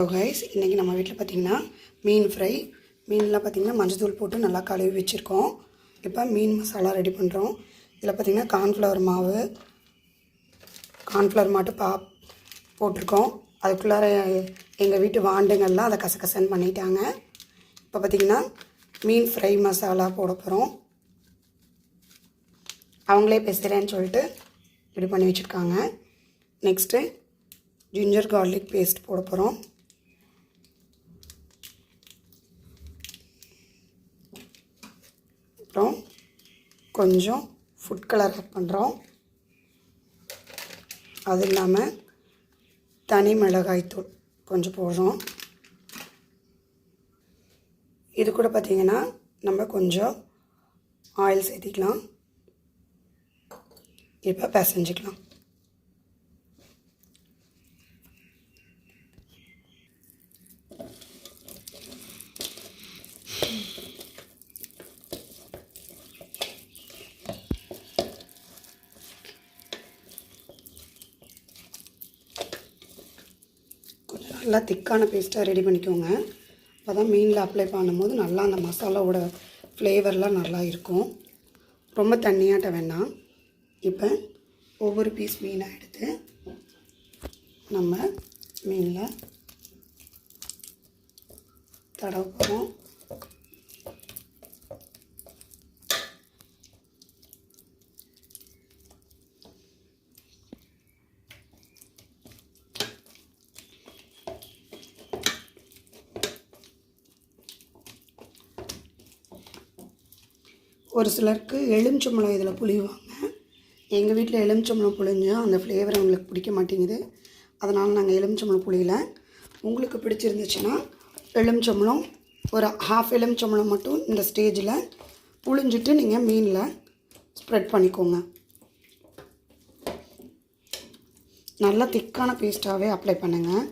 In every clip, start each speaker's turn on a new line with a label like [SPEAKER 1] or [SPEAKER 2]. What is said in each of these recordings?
[SPEAKER 1] Guys, இன்றைக்கி நம்ம வீட்டில் பார்த்திங்கன்னா மீன் ஃப்ரை. மீன்லாம் பார்த்திங்கன்னா மஞ்சள் போட்டு நல்லா கழுவி வச்சுருக்கோம். இப்போ மீன் மசாலா ரெடி பண்ணுறோம். இதில் பார்த்திங்கன்னா கார்ன்ஃப்ளவர் மாவு, கார்ன்ஃப்ளவர் மட்டும் போட்டிருக்கோம். அதுக்குள்ளார எங்கள் வீட்டு வாண்டுங்கள்லாம் அதை கசகசன்னு பண்ணிட்டாங்க. இப்போ பார்த்திங்கன்னா மீன் ஃப்ரை மசாலா போட போகிறோம். அவங்களே பேசுகிறேன்னு சொல்லிட்டு ரெடி பண்ணி வச்சுருக்காங்க. நெக்ஸ்ட்டு ஜிஞ்சர் கார்லிக் பேஸ்ட் போட போகிறோம். அப்புறம் கொஞ்சம் ஃபுட் கலர் ஆட் பண்ணுறோம். அது இல்லாமல் தனி மிளகாய்த்தூள் கொஞ்சம் போடுறோம். இது கூட பார்த்திங்கன்னா நம்ம கொஞ்சம் ஆயில் சேர்த்திக்கலாம். இப்போ பிசைஞ்சிக்கலாம். நல்லா திக்கான பேஸ்ட்டாக ரெடி பண்ணிக்கோங்க. அப்போ தான் மீனில் அப்ளை பண்ணும்போது நல்லா அந்த மசாலாவோட ஃப்ளேவர்லாம் நல்லா இருக்கும். ரொம்ப தண்ணியாட்ட வேண்டாம். இப்போ ஒவ்வொரு பீஸ் மீனாக எடுத்து நம்ம மீனில் தடவை போகிறோம். ஒரு சிலருக்கு எலுமிச்சம்பழம் இதில் புளிவாங்க. எங்கள் வீட்டில் எலுமிச்சம்பழம் புளிஞ்சால் அந்த ஃப்ளேவர் அவங்களுக்கு பிடிக்க மாட்டேங்குது. அதனால் நாங்கள் எலுமிச்சம்பழம் புளியல. உங்களுக்கு பிடிச்சிருந்துச்சுன்னா எலுமிச்சம்பழம் ஒரு ஹாஃப் எலுமிச்சம்பழம் மட்டும் இந்த ஸ்டேஜில் புளிஞ்சிட்டு நீங்கள் மீனில் ஸ்ப்ரெட் பண்ணிக்கோங்க. நல்லா திக்கான பேஸ்ட்டாகவே அப்ளை பண்ணுங்கள்.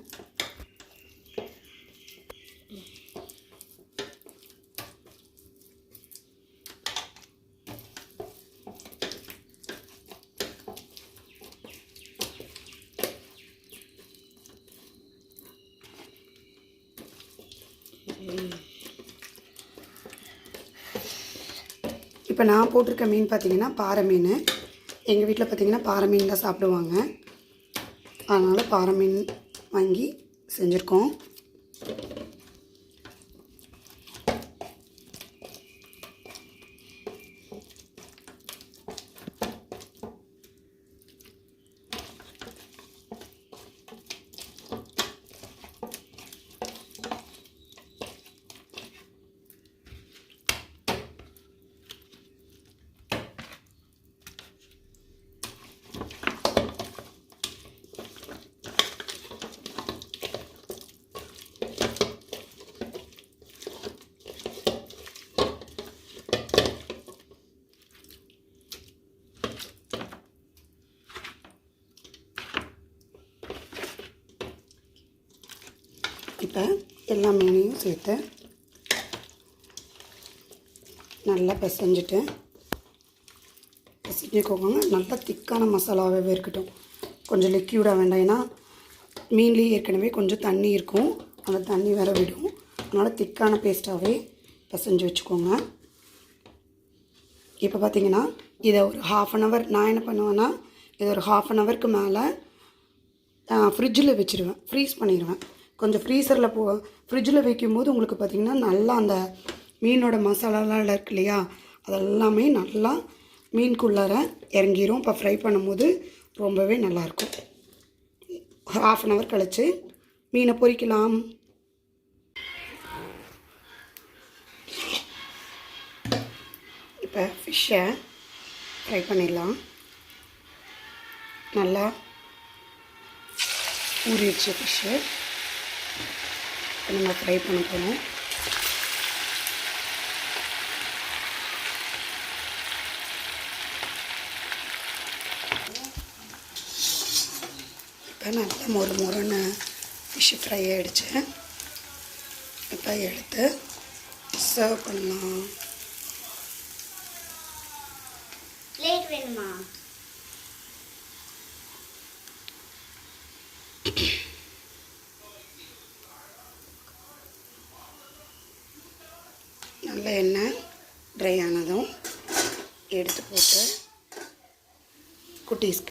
[SPEAKER 1] இப்போ நான் போட்டிருக்க மீன் பார்த்திங்கன்னா பாறை மீன். எங்கள் வீட்டில் பார்த்திங்கன்னா பாறை மீன் தான் சாப்பிடுவாங்க. அதனால் பாறை மீன் வாங்கி செஞ்சுருக்கோம். இப்போ எல்லா மீனையும் சேர்த்து நல்லா பிசைஞ்சிக்கோங்க. நல்லா திக்கான மசாலாவே இருக்கட்டும். கொஞ்சம் லிக்யூடாக வேண்டாம். ஏன்னா மீன்லேயே ஏற்கனவே கொஞ்சம் தண்ணி இருக்கும். அந்த தண்ணி வேற விடும். அதனால் திக்கான பேஸ்ட்டாகவே பிசைஞ்சு வச்சுக்கோங்க. இப்போ பார்த்திங்கன்னா இதை ஒரு ½ நான் என்ன பண்ணுவேன்னா இதை ஒரு ½ மேலே ஃப்ரிட்ஜில் வச்சுருவேன். ஃப்ரீஸ் பண்ணிடுவேன். கொஞ்சம் ஃப்ரீசரில் ஃப்ரிட்ஜில் வைக்கும்போது உங்களுக்கு பார்த்திங்கன்னா நல்லா அந்த மீனோட மசாலாலாம் இருக்கு இல்லையா, அதெல்லாமே நல்லா மீனுக்குள்ளார இறங்கிரும். இப்போ ஃப்ரை பண்ணும்போது ரொம்பவே நல்லாயிருக்கும். ½ கழித்து மீனை பொரிக்கலாம். இப்போ ஃபிஷ்ஷை ஃப்ரை பண்ணிடலாம். நல்லா ஊறிடுச்சு ஃபிஷ்ஷு. நம்ம ஃப்ரை பண்ண போகிறோம். இப்போ நல்லா மொறுன்னு ஃபிஷ்ஷு ஃப்ரை ஆகிடுச்சு. இப்போ எடுத்து சர்வ் பண்ணலாம்.
[SPEAKER 2] பிளேட் வேணுமா?
[SPEAKER 1] நல்ல எண்ணெய் ட்ரை ஆனதும் எடுத்து போட்டு குட்டீஸ்க்கு